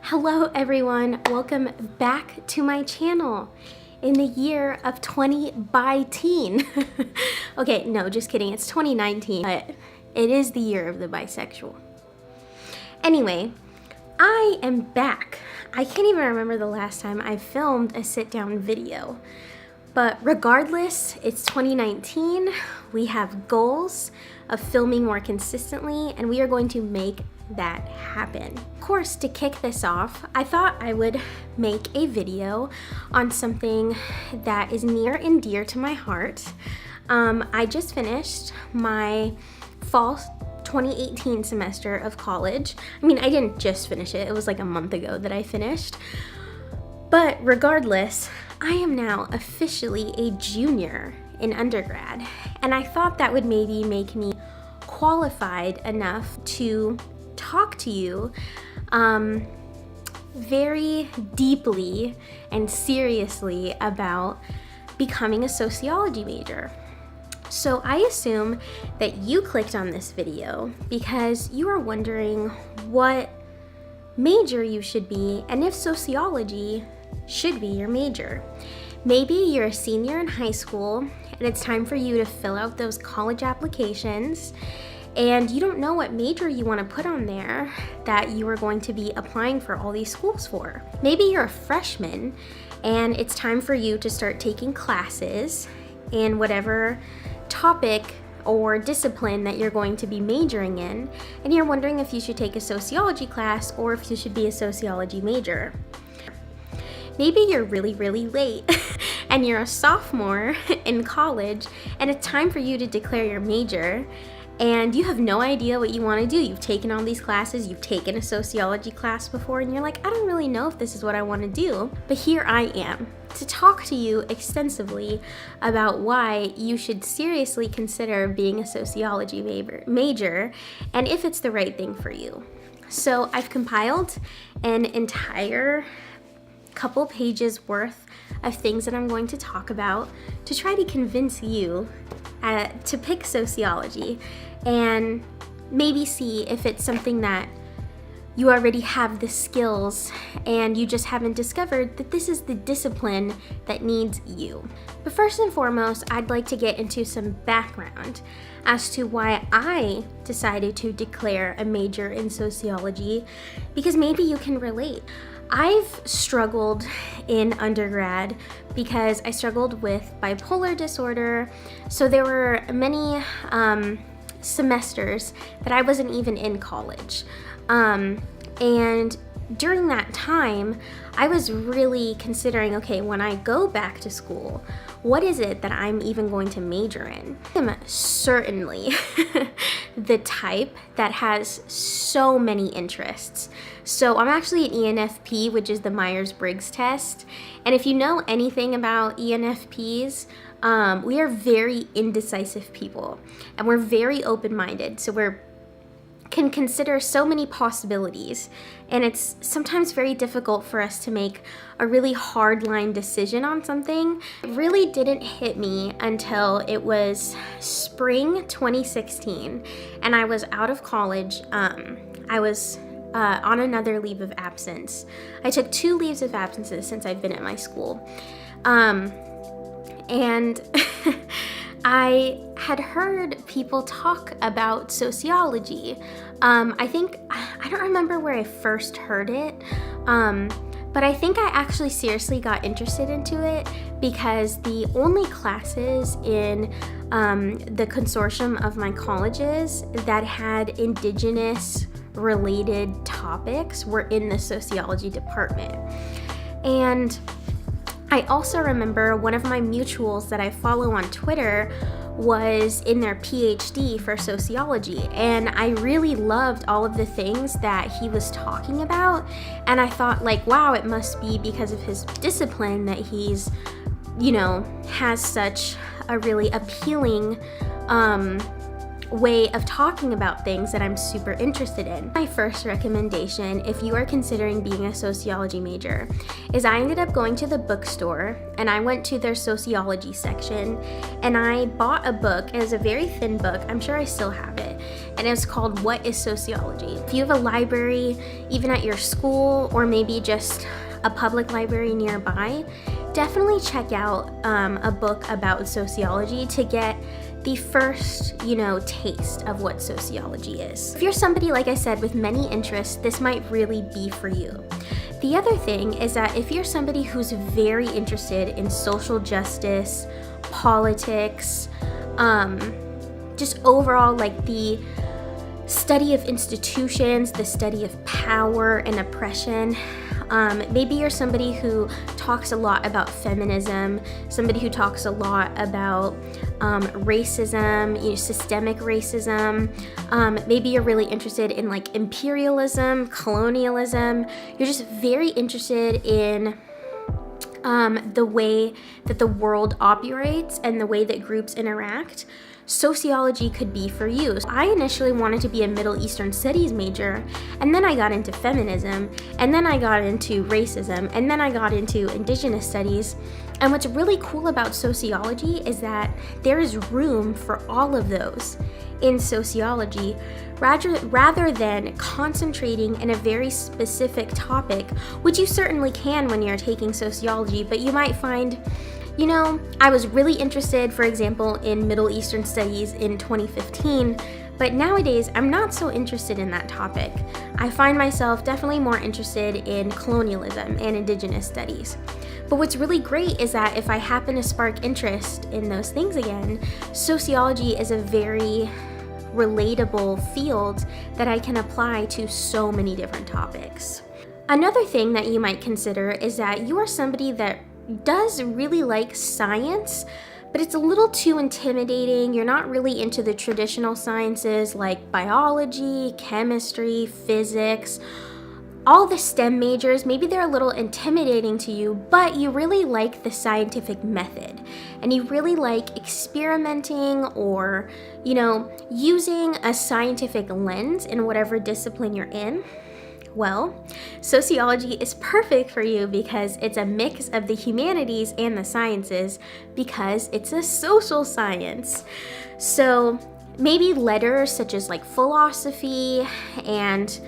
Hello everyone, welcome back to my channel in the year of 20-bi-teen. Okay, no, just kidding, it's 2019, but it is the year of the bisexual. Anyway, I am back. I can't even remember the last time I filmed a sit-down video. But regardless, it's 2019, we have goals of filming more consistently, and we are going to make that happen. Of course, to kick this off, I thought I would make a video on something that is near and dear to my heart. I just finished my fall 2018 semester of college. I mean, I didn't just finish it, it was like a month ago that I finished. But regardless, I am now officially a junior in undergrad, and I thought that would maybe make me qualified enough to talk to you very deeply and seriously about becoming a sociology major. So I assume that you clicked on this video because you are wondering what major you should be and if sociology should be your major. Maybe you're a senior in high school and it's time for you to fill out those college applications and you don't know what major you want to put on there that you are going to be applying for all these schools for. Maybe you're a freshman and it's time for you to start taking classes in whatever topic or discipline that you're going to be majoring in, and you're wondering if you should take a sociology class or if you should be a sociology major. Maybe you're really late and you're a sophomore in college and it's time for you to declare your major and you have no idea what you want to do. You've taken all these classes, you've taken a sociology class before, and you're like, I don't really know if this is what I want to do. But here I am to talk to you extensively about why you should seriously consider being a sociology major and if it's the right thing for you. So I've compiled an entire couple pages worth of things that I'm going to talk about to try to convince you to pick sociology and maybe see if it's something that you already have the skills and you just haven't discovered that this is the discipline that needs you. But first and foremost, I'd like to get into some background as to why I decided to declare a major in sociology, because maybe you can relate. I've struggled in undergrad because I struggled with bipolar disorder, so there were many semesters that I wasn't even in college. And during that time, I was really considering, okay, when I go back to school, what is it that I'm even going to major in? I'm certainly the type that has so many interests. So I'm actually an ENFP, which is the Myers-Briggs test. And if you know anything about ENFPs, we are very indecisive people and we're very open-minded. So we can consider so many possibilities, and it's sometimes very difficult for us to make a really hard-line decision on something. It really didn't hit me until it was spring 2016 and I was out of college. I was on another leave of absence. I took 2 leaves of absences since I've been at my school. And I had heard people talk about sociology. I don't remember where I first heard it, but I think I actually seriously got interested into it because the only classes in the consortium of my colleges that had Indigenous related topics were in the sociology department. And I also remember one of my mutuals that I follow on Twitter was in their PhD for sociology, and I really loved all of the things that he was talking about, and I thought, like, wow, it must be because of his discipline that he's, you know, has such a really appealing way of talking about things that I'm super interested in. My first recommendation, if you are considering being a sociology major, is I ended up going to the bookstore and I went to their sociology section and I bought a book. It was a very thin book. I'm sure I still have it. And it's called What is Sociology? If you have a library, even at your school, or maybe just a public library nearby, definitely check out a book about sociology to get the first, taste of what sociology is. If you're somebody, like I said, with many interests, this might really be for you. The other thing is that if you're somebody who's very interested in social justice, politics, just overall like the study of institutions, the study of power and oppression, maybe you're somebody who talks a lot about feminism, somebody who talks a lot about racism, systemic racism. Maybe you're really interested in like imperialism, colonialism. You're just very interested in the way that the world operates and the way that groups interact. Sociology could be for you. I initially wanted to be a Middle Eastern Studies major, and then I got into feminism, and then I got into racism, and then I got into Indigenous Studies. And what's really cool about sociology is that there is room for all of those in sociology, rather than concentrating in a very specific topic, which you certainly can when you're taking sociology, but you might find, I was really interested, for example, in Middle Eastern Studies in 2015, but nowadays I'm not so interested in that topic. I find myself definitely more interested in colonialism and Indigenous Studies. But what's really great is that if I happen to spark interest in those things again, sociology is a very relatable field that I can apply to so many different topics. Another thing that you might consider is that you are somebody that does really like science, but it's a little too intimidating. You're not really into the traditional sciences like biology, chemistry, physics, all the STEM majors. Maybe they're a little intimidating to you, but you really like the scientific method and you really like experimenting or, using a scientific lens in whatever discipline you're in. Well, sociology is perfect for you because it's a mix of the humanities and the sciences because it's a social science. So maybe letters such as like philosophy and,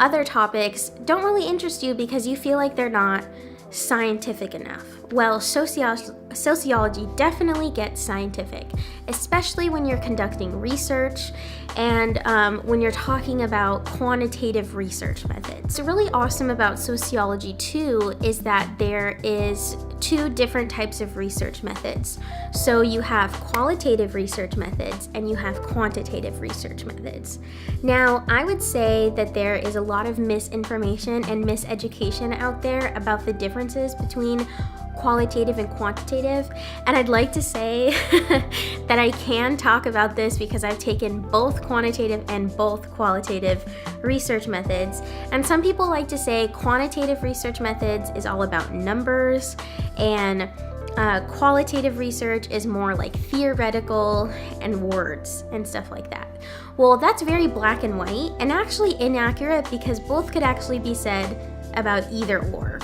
other topics don't really interest you because you feel like they're not scientific enough. Well, sociology definitely gets scientific, especially when you're conducting research and when you're talking about quantitative research methods. What's really awesome about sociology too is that there is two different types of research methods. So you have qualitative research methods and you have quantitative research methods. Now, I would say that there is a lot of misinformation and miseducation out there about the differences between qualitative and quantitative, and I'd like to say that I can talk about this because I've taken both quantitative and both qualitative research methods. And some people like to say quantitative research methods is all about numbers and qualitative research is more like theoretical and words and stuff like that. Well, that's very black and white and actually inaccurate because both could actually be said about either or.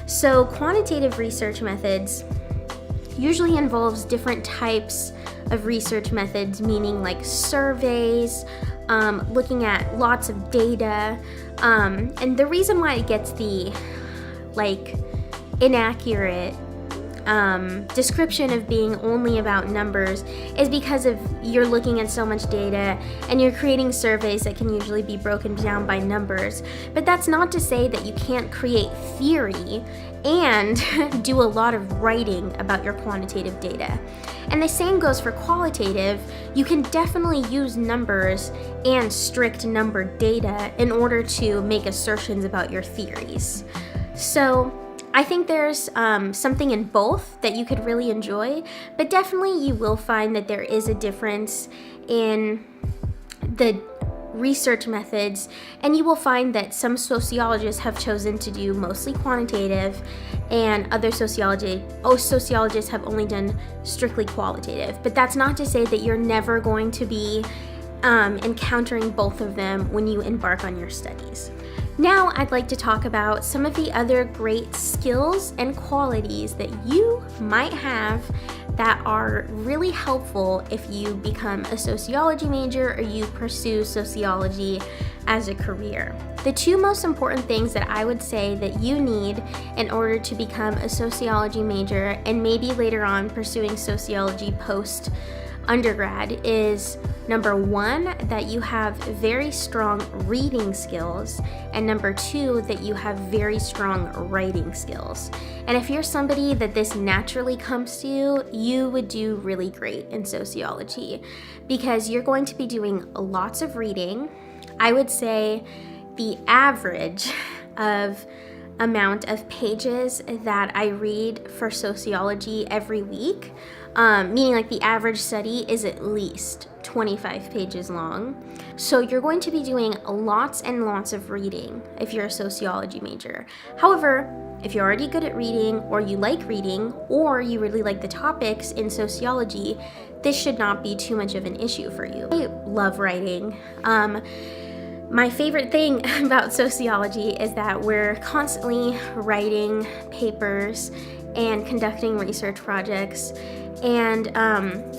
So quantitative research methods usually involves different types of research methods, meaning like surveys, looking at lots of data, and the reason why it gets the inaccurate description of being only about numbers is because of you're looking at so much data and you're creating surveys that can usually be broken down by numbers. But that's not to say that you can't create theory and do a lot of writing about your quantitative data. And the same goes for qualitative. You can definitely use numbers and strict numbered data in order to make assertions about your theories. So I think there's something in both that you could really enjoy, but definitely you will find that there is a difference in the research methods, and you will find that some sociologists have chosen to do mostly quantitative and other sociologists have only done strictly qualitative. But that's not to say that you're never going to be encountering both of them when you embark on your studies. Now I'd like to talk about some of the other great skills and qualities that you might have that are really helpful if you become a sociology major or you pursue sociology as a career. The two most important things that I would say that you need in order to become a sociology major and maybe later on pursuing sociology post undergrad is number one, that you have very strong reading skills, and number two, that you have very strong writing skills. And if you're somebody that this naturally comes to, you would do really great in sociology because you're going to be doing lots of reading. I would say the average of amount of pages that I read for sociology every week, meaning like the average study is at least 25 pages long. So you're going to be doing lots and lots of reading if you're a sociology major. However, if you're already good at reading, or you like reading, or you really like the topics in sociology, this should not be too much of an issue for you. I love writing. My favorite thing about sociology is that we're constantly writing papers and conducting research projects. And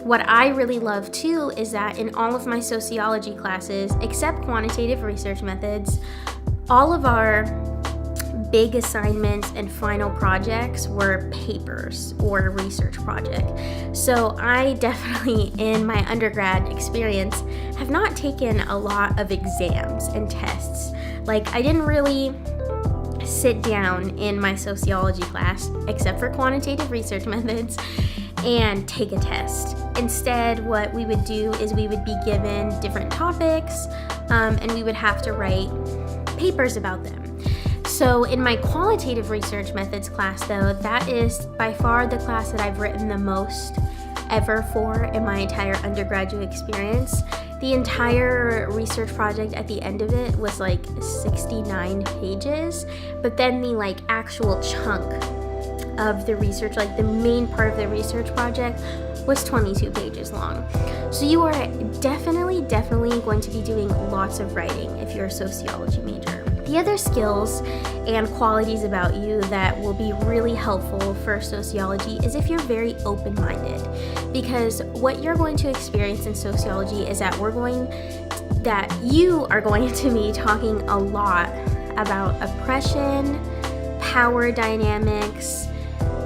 what I really love too is that in all of my sociology classes, except quantitative research methods, all of our big assignments and final projects were papers or a research project. So I definitely, in my undergrad experience, have not taken a lot of exams and tests. Like, I didn't really sit down in my sociology class, except for quantitative research methods, and take a test. Instead, what we would do is we would be given different topics, and we would have to write papers about them. So in my qualitative research methods class, though, that is by far the class that I've written the most ever for in my entire undergraduate experience. The entire research project at the end of it was like 69 pages, but then the like actual chunk of the research, like the main part of the research project, was 22 pages long. So you are definitely going to be doing lots of writing if you're a sociology major. The other skills and qualities about you that will be really helpful for sociology is if you're very open-minded, because what you're going to experience in sociology is that you are going to be talking a lot about oppression, power dynamics,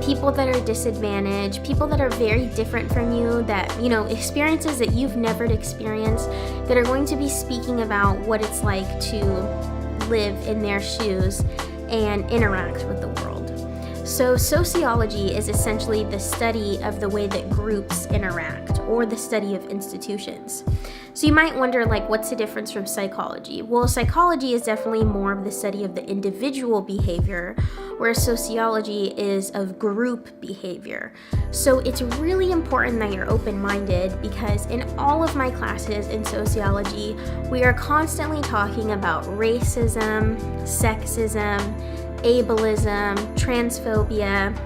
people that are disadvantaged, people that are very different from you, that, experiences that you've never experienced, that are going to be speaking about what it's like to live in their shoes and interact with the world. So sociology is essentially the study of the way that groups interact, or the study of institutions. So you might wonder, like, what's the difference from psychology? Well, psychology is definitely more of the study of the individual behavior, whereas sociology is of group behavior. So it's really important that you're open-minded, because in all of my classes in sociology, we are constantly talking about racism, sexism, ableism, transphobia,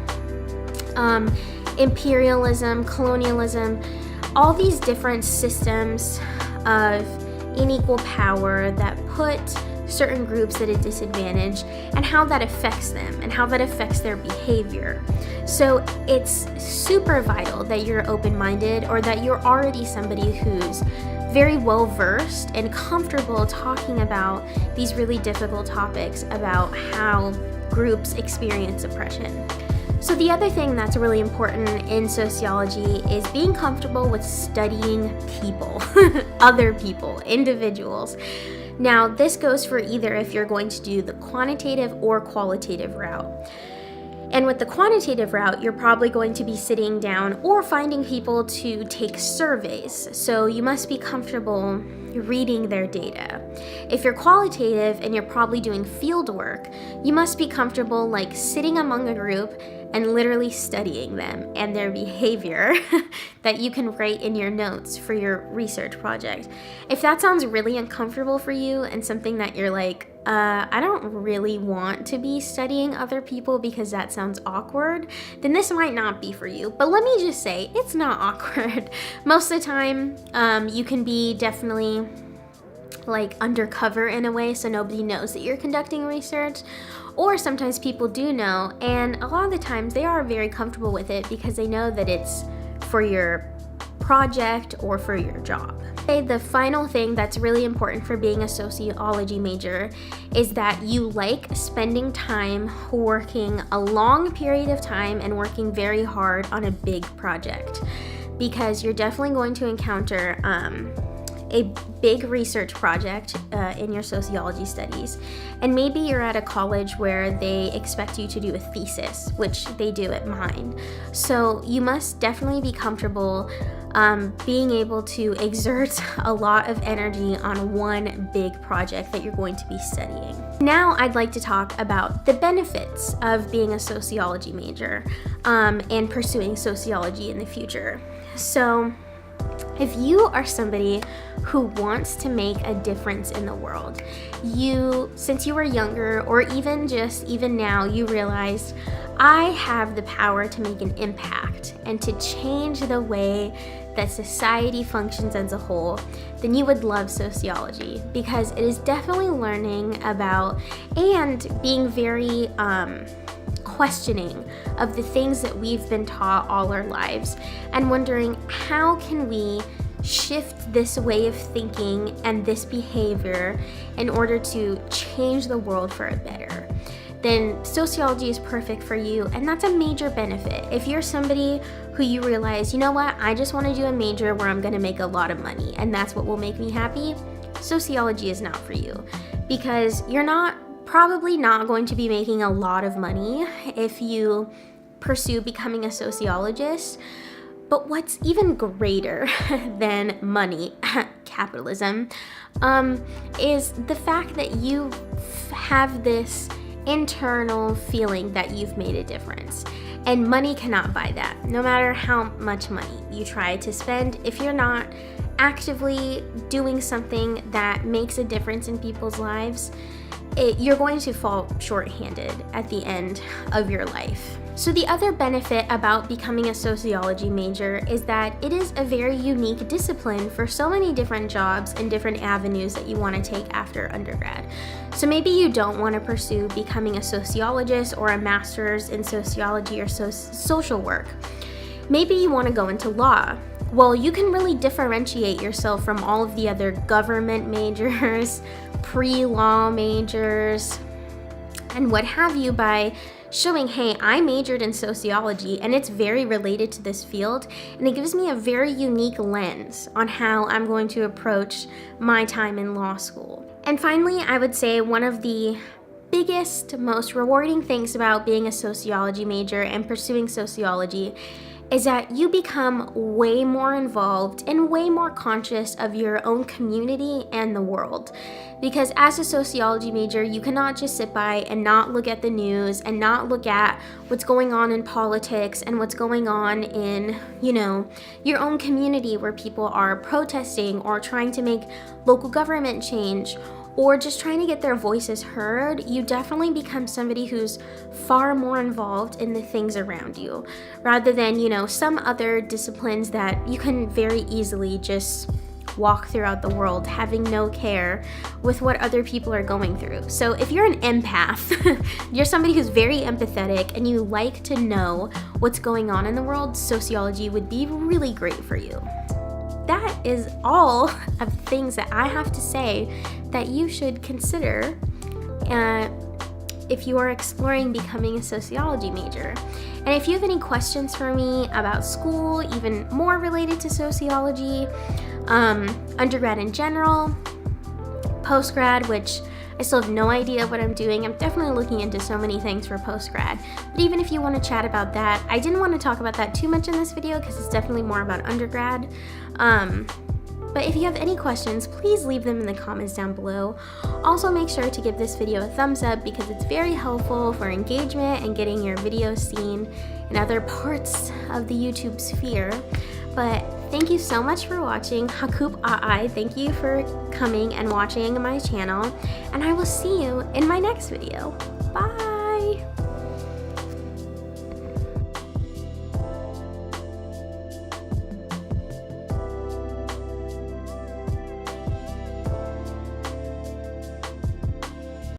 imperialism, colonialism, all these different systems of unequal power that put certain groups at a disadvantage, and how that affects them and how that affects their behavior. So it's super vital that you're open-minded, or that you're already somebody who's very well versed and comfortable talking about these really difficult topics about how groups experience oppression. So the other thing that's really important in sociology is being comfortable with studying people, other people, individuals. Now, this goes for either if you're going to do the quantitative or qualitative route. And with the quantitative route, you're probably going to be sitting down or finding people to take surveys. So you must be comfortable reading their data. If you're qualitative and you're probably doing field work, you must be comfortable like sitting among a group and literally studying them and their behavior that you can write in your notes for your research project. If that sounds really uncomfortable for you and something that you're like, I don't really want to be studying other people because that sounds awkward, then this might not be for you. But let me just say, it's not awkward. Most of the time, you can be definitely like undercover in a way, so nobody knows that you're conducting research, or sometimes people do know, and a lot of the times they are very comfortable with it because they know that it's for your project or for your job. Okay, the final thing that's really important for being a sociology major is that you like spending time working a long period of time and working very hard on a big project, because you're definitely going to encounter a big research project in your sociology studies. And maybe you're at a college where they expect you to do a thesis, which they do at mine. So you must definitely be comfortable being able to exert a lot of energy on one big project that you're going to be studying. Now I'd like to talk about the benefits of being a sociology major and pursuing sociology in the future. So if you are somebody who wants to make a difference in the world, since you were younger, or even now, you realized, I have the power to make an impact and to change the way that society functions as a whole, then you would love sociology, because it is definitely learning about and being very questioning of the things that we've been taught all our lives, and wondering, how can we shift this way of thinking and this behavior in order to change the world for a better? Then sociology is perfect for you, and that's a major benefit. If you're somebody who you realize, you know what, I just want to do a major where I'm going to make a lot of money and that's what will make me happy, sociology is not for you, because you're probably not going to be making a lot of money if you pursue becoming a sociologist. But what's even greater than money, capitalism, is the fact that you have this internal feeling that you've made a difference. And money cannot buy that. No matter how much money you try to spend, if you're not actively doing something that makes a difference in people's lives, you're going to fall short-handed at the end of your life. So the other benefit about becoming a sociology major is that it is a very unique discipline for so many different jobs and different avenues that you want to take after undergrad. So maybe you don't want to pursue becoming a sociologist or a master's in sociology or social work. Maybe you want to go into law. Well, you can really differentiate yourself from all of the other government majors, pre-law majors, and what have you by showing, hey, I majored in sociology and it's very related to this field, and it gives me a very unique lens on how I'm going to approach my time in law school. And finally, I would say one of the biggest, most rewarding things about being a sociology major and pursuing sociology is that you become way more involved and way more conscious of your own community and the world. Because as a sociology major, you cannot just sit by and not look at the news and not look at what's going on in politics and what's going on in, your own community where people are protesting or trying to make local government change, or just trying to get their voices heard. You definitely become somebody who's far more involved in the things around you, rather than, some other disciplines that you can very easily just walk throughout the world having no care with what other people are going through. So if you're an empath, you're somebody who's very empathetic and you like to know what's going on in the world, sociology would be really great for you. That is all of the things that I have to say that you should consider if you are exploring becoming a sociology major. And if you have any questions for me about school, even more related to sociology, undergrad in general, postgrad, which I still have no idea what I'm doing. I'm definitely looking into so many things for postgrad. But even if you want to chat about that, I didn't want to talk about that too much in this video because it's definitely more about undergrad. But if you have any questions, please leave them in the comments down below. Also, make sure to give this video a thumbs up because it's very helpful for engagement and getting your videos seen in other parts of the YouTube sphere. But thank you so much for watching. Hakup thank you for coming and watching my channel, and I will see you in my next video. Bye!